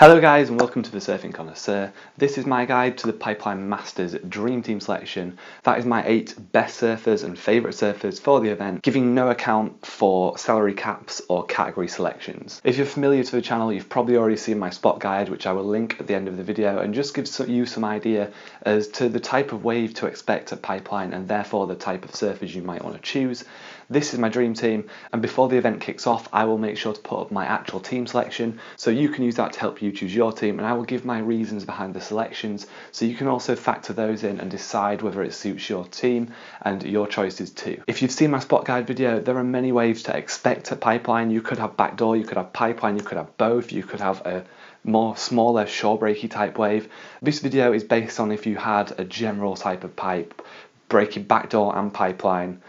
Hello guys and welcome to the Surfing Connoisseur. This is my guide to the Pipeline Masters Dream Team selection. That is my 8 best surfers and favourite surfers for the event, giving no account for salary caps or category selections. If you're familiar to the channel, you've probably already seen my spot guide, which I will link at the end of the video, and just gives you some idea as to the type of wave to expect at Pipeline and therefore the type of surfers you might want to choose. This is my dream team, and before the event kicks off I will make sure to put up my actual team selection so you can use that to help you choose your team, and I will give my reasons behind the selections so you can also factor those in and decide whether it suits your team and your choices too. If you've seen my spot guide video, there are many waves to expect at Pipeline. You could have backdoor, you could have Pipeline, you could have both, you could have a more smaller shore breaky type wave. This video is based on if you had a general type of pipe breaking backdoor and Pipeline,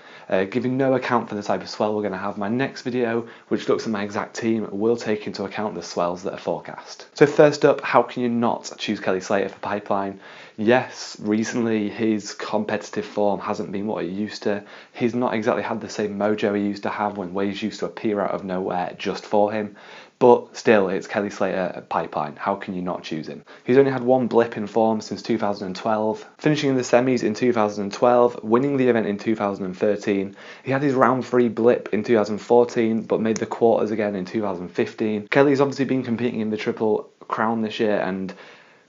giving no account for the type of swell we're going to have. My next video, which looks at my exact team, will take into account the swells that are forecast. So first up, how can you not choose Kelly Slater for Pipeline? Yes, recently his competitive form hasn't been what it used to. He's not exactly had the same mojo he used to have when waves used to appear out of nowhere just for him. But still, it's Kelly Slater at Pipeline. How can you not choose him? He's only had one blip in form since 2012, finishing in the semis in 2012, winning the event in 2013. He had his round 3 blip in 2014, but made the quarters again in 2015. Kelly's obviously been competing in the Triple Crown this year, and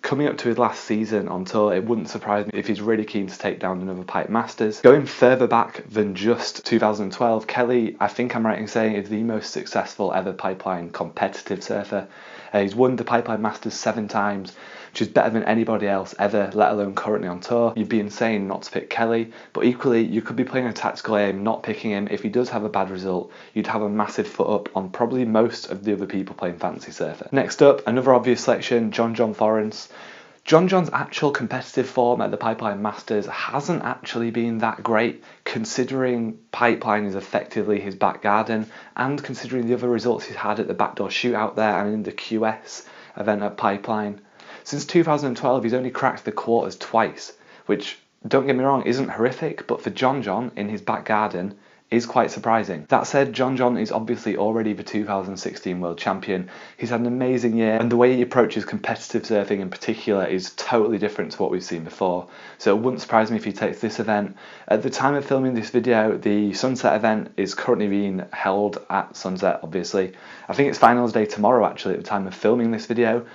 coming up to his last season on tour, it wouldn't surprise me if he's really keen to take down another Pipe Masters. Going further back than just 2012, Kelly, I think I'm right in saying, is the most successful ever Pipeline competitive surfer. He's won the Pipeline Masters 7 times, which is better than anybody else ever, let alone currently on tour. You'd be insane not to pick Kelly, but equally you could be playing a tactical aim, not picking him. If he does have a bad result, you'd have a massive foot up on probably most of the other people playing Fantasy Surfer. Next up, another obvious selection, John Florence. John's actual competitive form at the Pipeline Masters hasn't actually been that great, considering Pipeline is effectively his back garden and considering the other results he's had at the backdoor shootout there and in the QS event at Pipeline. Since 2012 he's only cracked the quarters twice, which, don't get me wrong, isn't horrific, but for John in his back garden is quite surprising. That said, John is obviously already the 2016 world champion. He's had an amazing year, and the way he approaches competitive surfing in particular is totally different to what we've seen before. So it wouldn't surprise me if he takes this event. At the time of filming this video, the Sunset event is currently being held at Sunset, obviously. I think it's finals day tomorrow actually at the time of filming this video.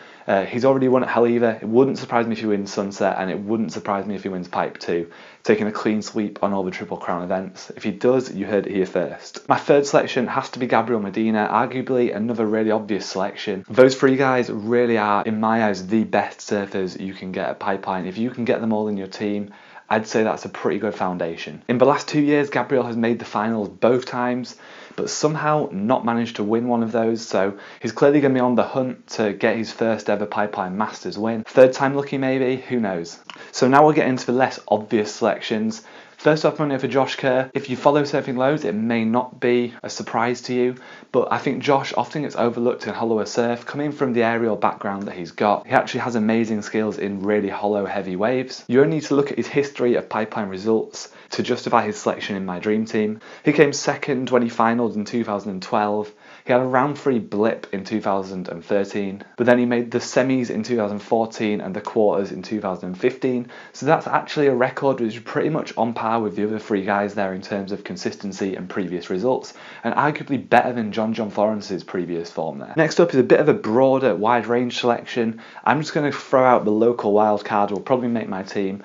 He's already won at Hell Either. It wouldn't surprise me if he wins Sunset, and it wouldn't surprise me if he wins Pipe 2, taking a clean sweep on all the Triple Crown events. If he does, you heard it here first. My third selection has to be Gabriel Medina, arguably another really obvious selection. Those 3 guys really are, in my eyes, the best surfers you can get at Pipeline. If you can get them all in your team, I'd say that's a pretty good foundation. In the last 2 years, Gabriel has made the finals both times, but somehow not managed to win one of those, so he's clearly going to be on the hunt to get his first ever Pipeline Masters win. Third time lucky maybe, who knows. So now we'll get into the less obvious selections. First off, I'm going for Josh Kerr. If you follow Surfing Loads, it may not be a surprise to you, but I think Josh often gets overlooked in hollower surf. Coming from the aerial background that he's got, he actually has amazing skills in really hollow heavy waves. You only need to look at his history of Pipeline results to justify his selection in my dream team. He came second when he finaled in 2012. He had a round 3 blip in 2013, but then he made the semis in 2014 and the quarters in 2015. So that's actually a record which is pretty much on par with the other 3 guys there in terms of consistency and previous results, and arguably better than John Florence's previous form there. Next up is a bit of a broader, wide range selection. I'm just going to throw out the local wild card, will probably make my team.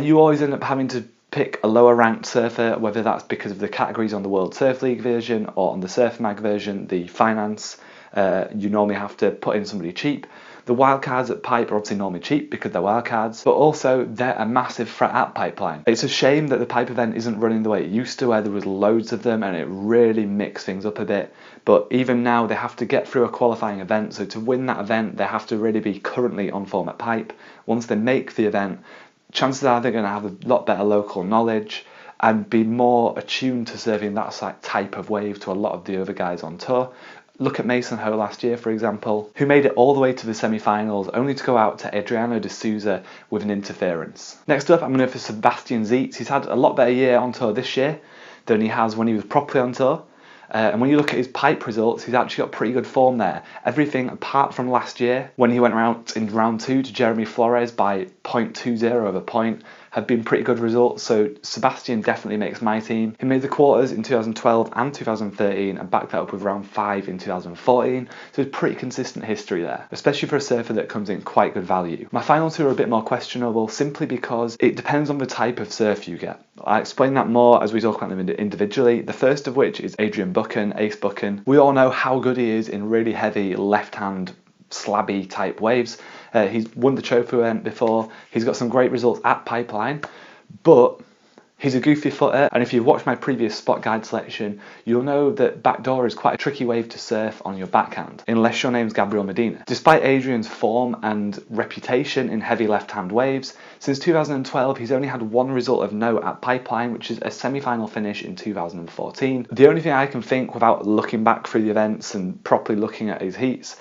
You always end up having to pick a lower ranked surfer, whether that's because of the categories on the World Surf League version or on the Surf Mag version, the finance, you normally have to put in somebody cheap. The wildcards at Pipe are obviously normally cheap because they're wildcards, but also they're a massive threat at Pipeline. It's a shame that the Pipe event isn't running the way it used to, where there was loads of them and it really mixed things up a bit. But even now they have to get through a qualifying event, so to win that event they have to really be currently on form at Pipe. Once they make the event, chances are they're going to have a lot better local knowledge and be more attuned to surfing that type of wave to a lot of the other guys on tour. Look at Mason Ho last year, for example, who made it all the way to the semi-finals only to go out to Adriano de Souza with an interference. Next up, I'm going for Sebastian Zietz. He's had a lot better year on tour this year than he has when he was properly on tour. And when you look at his pipe results, he's actually got pretty good form there. Everything apart from last year, when he went around in round 2 to Jeremy Flores by 0.20 of a point, have been pretty good results. So Sebastian definitely makes my team. He made the quarters in 2012 and 2013 and backed that up with round 5 in 2014. So it's pretty consistent history there, especially for a surfer that comes in quite good value. My final two are a bit more questionable simply because it depends on the type of surf you get. I explain that more as we talk about them individually. The first of which is Adrian Buchan, Ace Buchan. We all know how good he is in really heavy left-hand slabby type waves. He's won the Chopu event before. He's got some great results at Pipeline, but he's a goofy footer, and if you've watched my previous spot guide selection, you'll know that backdoor is quite a tricky wave to surf on your backhand, unless your name's Gabriel Medina. Despite Adrian's form and reputation in heavy left-hand waves, since 2012 he's only had one result of note at Pipeline, which is a semi-final finish in 2014. The only thing I can think, without looking back through the events and properly looking at his heats,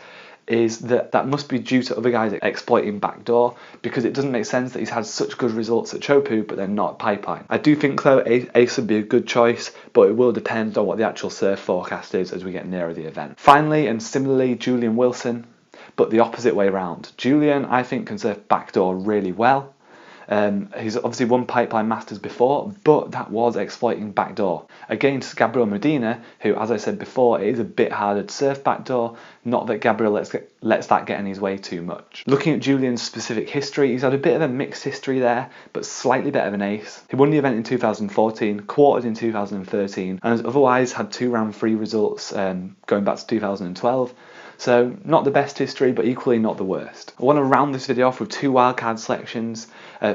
is that must be due to other guys exploiting backdoor, because it doesn't make sense that he's had such good results at Chopu but then not at Pipeline. I do think though Ace would be a good choice, but it will depend on what the actual surf forecast is as we get nearer the event. Finally, and similarly, Julian Wilson, but the opposite way around. Julian, I think, can surf backdoor really well. He's obviously won Pipeline Masters before, but that was exploiting backdoor against Gabriel Medina, who, as I said before, is a bit harder to surf backdoor. Not that Gabriel lets that get in his way too much. Looking at Julian's specific history, he's had a bit of a mixed history there, but slightly better than Ace. He won the event in 2014, quartered in 2013, and has otherwise had 2 round 3 results going back to 2012. So not the best history, but equally not the worst. I want to round this video off with 2 wildcard selections.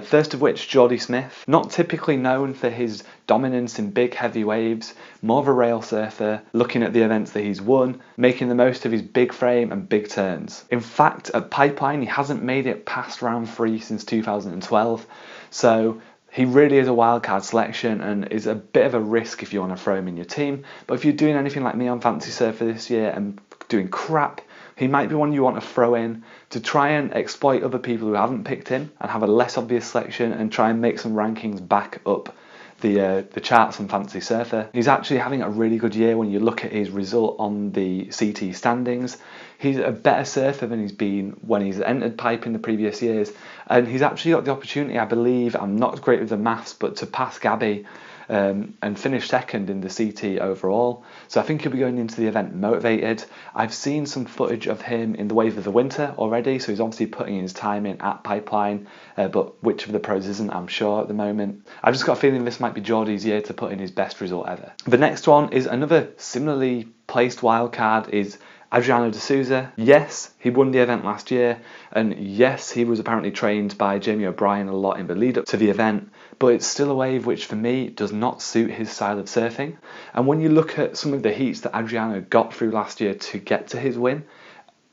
First of which, Jordi Smith. Not typically known for his dominance in big heavy waves, more of a rail surfer, looking at the events that he's won, making the most of his big frame and big turns. In fact, at Pipeline he hasn't made it past round 3 since 2012, so he really is a wildcard selection and is a bit of a risk if you want to throw him in your team. But if you're doing anything like me on Fantasy Surfer this year and doing crap, he might be one you want to throw in to try and exploit other people who haven't picked him and have a less obvious selection and try and make some rankings back up the charts on Fantasy Surfer. He's actually having a really good year when you look at his result on the CT standings. He's a better surfer than he's been when he's entered pipe in the previous years, and he's actually got the opportunity, I believe, I'm not great with the maths, but to pass Gabby and finish second in the CT overall. So I think he'll be going into the event motivated. I've seen some footage of him in the Wave of the Winter already, so he's obviously putting his time in at Pipeline, but which of the pros isn't, I'm sure, at the moment. I've just got a feeling this might be Jordi's year to put in his best result ever. The next one is another similarly placed wildcard, is Adriano de Souza. Yes, he won the event last year, and yes, he was apparently trained by Jamie O'Brien a lot in the lead up to the event, but it's still a wave which for me does not suit his style of surfing. And when you look at some of the heats that Adriano got through last year to get to his win,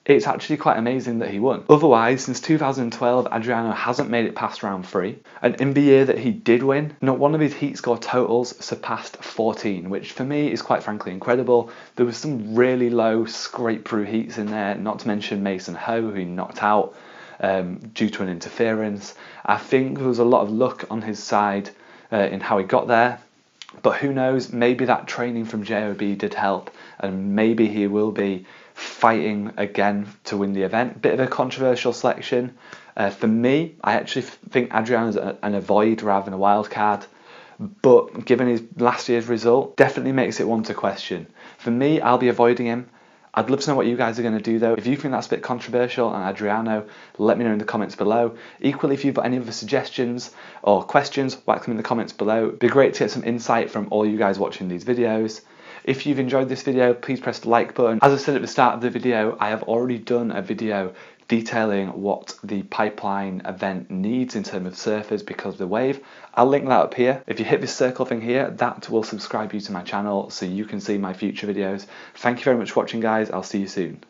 it's actually quite amazing that he won. Otherwise, since 2012, Adriano hasn't made it past round 3. And in the year that he did win, not one of his heat score totals surpassed 14, which for me is quite frankly incredible. There was some really low scrape-through heats in there, not to mention Mason Ho, who he knocked out due to an interference. I think there was a lot of luck on his side in how he got there. But who knows, maybe that training from JOB did help, and maybe he will be fighting again to win the event. Bit of a controversial selection. For me, I actually think Adriano's an avoid rather than a wild card, but given his last year's result, definitely makes it one to question. For me, I'll be avoiding him. I'd love to know what you guys are going to do though. If you think that's a bit controversial and Adriano, let me know in the comments below. Equally, if you've got any other suggestions or questions, whack them in the comments below. It'd be great to get some insight from all you guys watching these videos. If you've enjoyed this video, please press the like button. As I said at the start of the video, I have already done a video detailing what the Pipeline event needs in terms of surfers because of the wave. I'll link that up here. If you hit this circle thing here, that will subscribe you to my channel so you can see my future videos. Thank you very much for watching, guys. I'll see you soon.